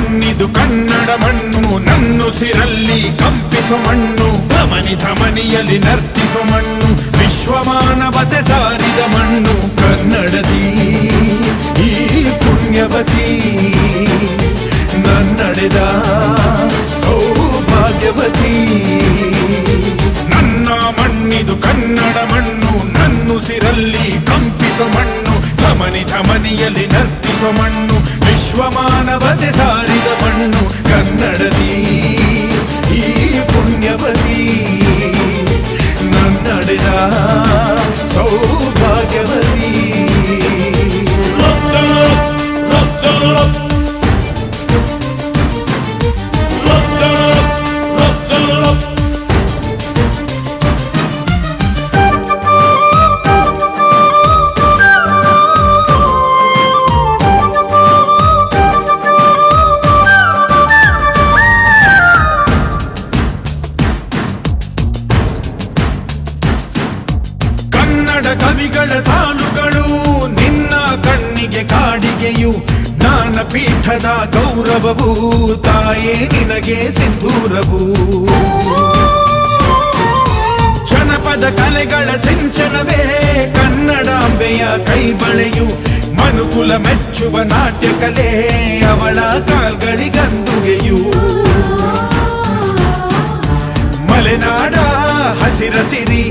ಮಣ್ಣಿದು ಕನ್ನಡ ಮಣ್ಣು, ನನ್ನುಸಿರಲ್ಲಿ ಕಂಪಿಸೋ ಮಣ್ಣು, ಧಮನಿ ಧಮನಿಯಲ್ಲಿ ನರ್ತಿಸೋ ಮಣ್ಣು, ವಿಶ್ವಮಾನವತೆ ಸಾರಿದ ಮಣ್ಣು ಕನ್ನಡದಿ ಈ ಪುಣ್ಯವತಿ, ನನ್ನಡೆದ ಸೌಭಾಗ್ಯವತಿ. ನನ್ನ ಮಣ್ಣಿದು ಕನ್ನಡ ಮಣ್ಣು, ನನ್ನುಸಿರಲ್ಲಿ ಕಂಪಿಸೋ ಮಣ್ಣು, ಧಮನಿ ಧಮನಿಯಲ್ಲಿ ನರ್ತಿಸೋ ಮಣ್ಣು, ವಿಶ್ವಮಾನವತೆ ಸಾರಿದ ಮಣ್ಣು ಕನ್ನಡದಿ ಈ ಪುಣ್ಯವತಿ, ನನ್ನಡೆದ ಸೌಭಾಗ್ಯವತಿ. ಕವಿಗಳ ಸಾಲುಗಳು ನಿನ್ನ ಕಣ್ಣಿಗೆ ಕಾಡಿಗೆಯು, ಜ್ಞಾನಪೀಠದ ಗೌರವವು ತಾಯೇ ನಿನಗೆ ಸಿಂಧೂರವು. ಜನಪದ ಕಲೆಗಳ ಸಿಂಚನವೇ ಕನ್ನಡಾಂಬೆಯ ಕೈಬಳೆಯು, ಮನುಕುಲ ಮೆಚ್ಚುವ ನಾಟ್ಯ ಕಲೆ ಅವಳ ಕಾಲ್ಗಳಿಗಂದುಗೆಯು. ಮಲೆನಾಡ ಹಸಿರಸಿರಿ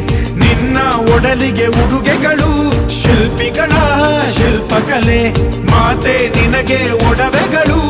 ನಿನ್ನ ಒಡಲಿಗೆ ಉಡುಗೆಗಳು, ಶಿಲ್ಪಿಗಳ ಶಿಲ್ಪಕಲೆ ಮಾತೆ ನಿನಗೆ ಒಡವೆಗಳು.